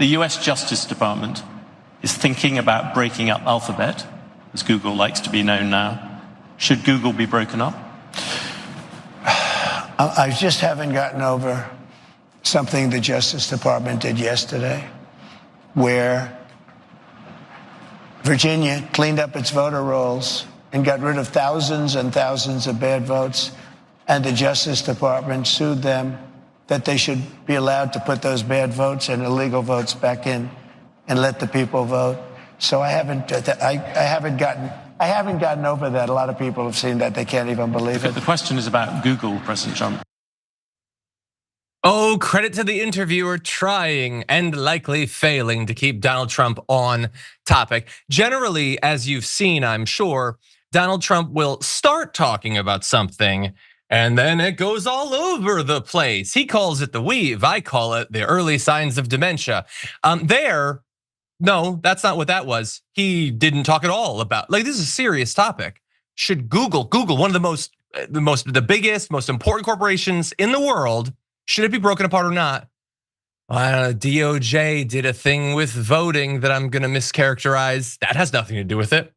the US Justice Department is thinking about breaking up Alphabet, as Google likes to be known now. Should Google be broken up? I just haven't gotten over something the Justice Department did yesterday, where Virginia cleaned up its voter rolls and got rid of thousands and thousands of bad votes, and the Justice Department sued them that they should be allowed to put those bad votes and illegal votes back in and let the people vote. So I haven't gotten over that. A lot of people have seen that. They can't even believe it. The question is about Google, President Trump. Oh, credit to the interviewer trying and likely failing to keep Donald Trump on topic. Generally, as you've seen, I'm sure, Donald Trump will start talking about something and then it goes all over the place. He calls it the weave. I call it the early signs of dementia. No, that's not what that was. He didn't talk at all about, like, this is a serious topic. Should Google, one of the biggest, most important corporations in the world, should it be broken apart or not? DOJ did a thing with voting that I'm gonna mischaracterize. That has nothing to do with it.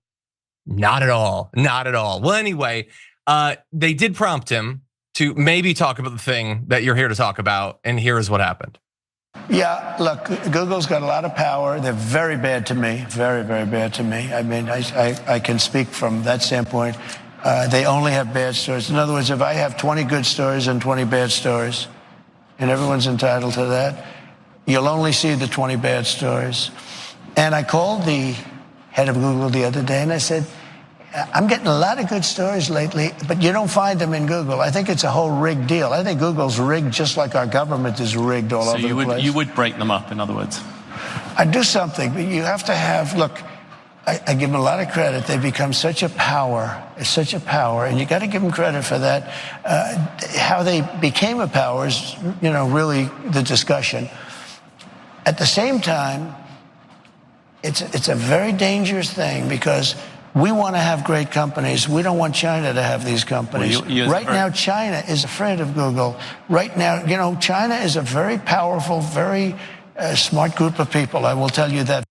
Not at all, not at all. Well, anyway, they did prompt him to maybe talk about the thing that you're here to talk about, and here is what happened. Yeah, look, Google's got a lot of power. They're very bad to me, very, very bad to me. I mean, I can speak from that standpoint. They only have bad stories. In other words, if I have 20 good stories and 20 bad stories, and everyone's entitled to that, you'll only see the 20 bad stories. And I called the head of Google the other day and I said, I'm getting a lot of good stories lately, but you don't find them in Google. I think it's a whole rigged deal. I think Google's rigged just like our government is rigged all over the place. So you would break them up, in other words? I'd do something, but you have to have, look, I give them a lot of credit. They've become such a power, and you got to give them credit for that. How they became a power is, really the discussion. At the same time, it's a very dangerous thing because we want to have great companies. We don't want China to have these companies. Right now, China is afraid of Google. Right now, China is a very powerful, very smart group of people. I will tell you that.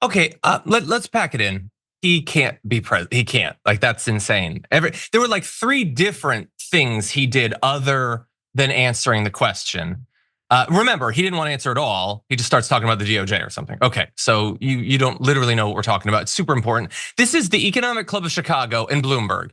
Okay, let's pack it in. He can't be president. He can't. Like, that's insane. There were like 3 different things he did other than answering the question. Remember, he didn't want to answer at all. He just starts talking about the DOJ or something. Okay, so you don't literally know what we're talking about. It's super important. This is the Economic Club of Chicago and Bloomberg.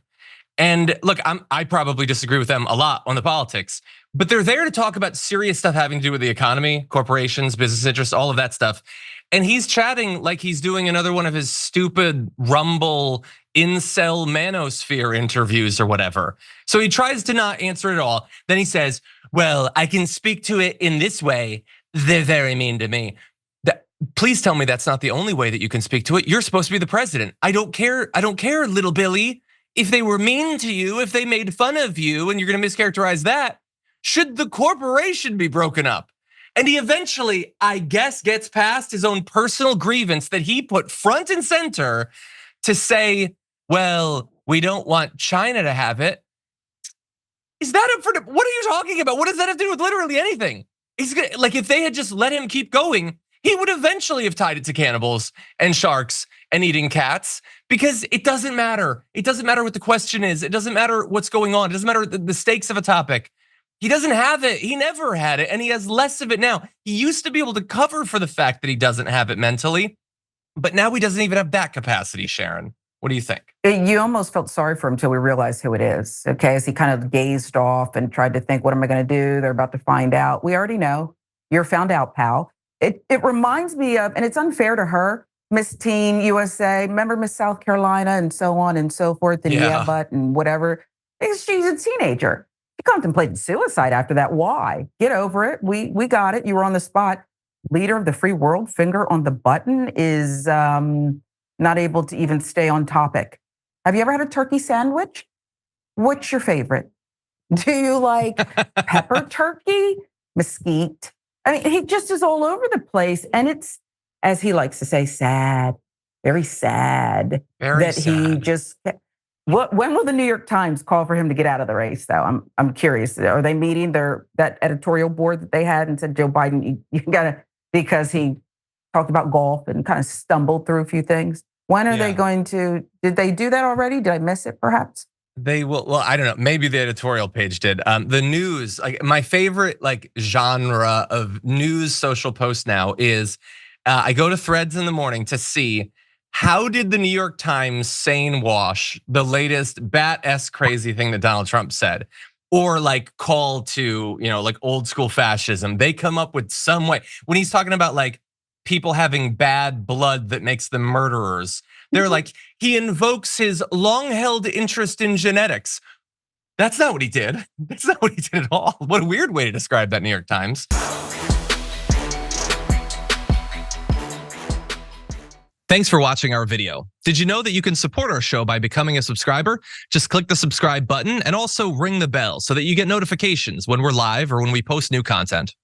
And look, I probably disagree with them a lot on the politics, but they're there to talk about serious stuff having to do with the economy, corporations, business interests, all of that stuff. And he's chatting like he's doing another one of his stupid Rumble incel manosphere interviews or whatever. So he tries to not answer it all. Then he says, well, I can speak to it in this way. They're very mean to me. Please tell me that's not the only way that you can speak to it. You're supposed to be the president. I don't care, little Billy. If they were mean to you, if they made fun of you and you're gonna mischaracterize that, should the corporation be broken up? And he eventually, I guess, gets past his own personal grievance that he put front and center to say, well, we don't want China to have it. Is that up for, what are you talking about? What does that have to do with literally anything? He's gonna, like, if they had just let him keep going, he would eventually have tied it to cannibals and sharks and eating cats, because it doesn't matter. It doesn't matter what the question is. It doesn't matter what's going on. It doesn't matter the stakes of a topic. He doesn't have it. He never had it, and he has less of it now. He used to be able to cover for the fact that he doesn't have it mentally, but now he doesn't even have that capacity, Sharon. What do you think? You almost felt sorry for him until we realized who it is, okay? As he kind of gazed off and tried to think, what am I gonna do? They're about to find out. We already know. You're found out, pal. It reminds me of, and it's unfair to her, Miss Teen USA, remember Miss South Carolina and so on and so forth, and yeah, but and whatever. She's a teenager. She contemplated suicide after that. Why? Get over it. We got it. You were on the spot. Leader of the free world, finger on the button, is not able to even stay on topic. Have you ever had a turkey sandwich? What's your favorite? Do you like pepper turkey, mesquite? I mean, he just is all over the place. And it's, as he likes to say, sad, very sad. Very sad. He just, when will the New York Times call for him to get out of the race, though? I'm curious. Are they meeting that editorial board that they had and said, Joe Biden, you gotta because he talked about golf and kind of stumbled through a few things. When are they going to, did they do that already? Did I miss it perhaps? They will. Well, I don't know. Maybe the editorial page did. The news, like my favorite like genre of news social post now is I go to Threads in the morning to see how did the New York Times sane wash the latest bat-esque crazy thing that Donald Trump said, or like call to like old school fascism. They come up with some way when he's talking about like people having bad blood that makes them murderers. They're like, he invokes his long-held interest in genetics. That's not what he did. That's not what he did at all. What a weird way to describe that, New York Times. Thanks for watching our video. Did you know that you can support our show by becoming a subscriber? Just click the subscribe button and also ring the bell so that you get notifications when we're live or when we post new content.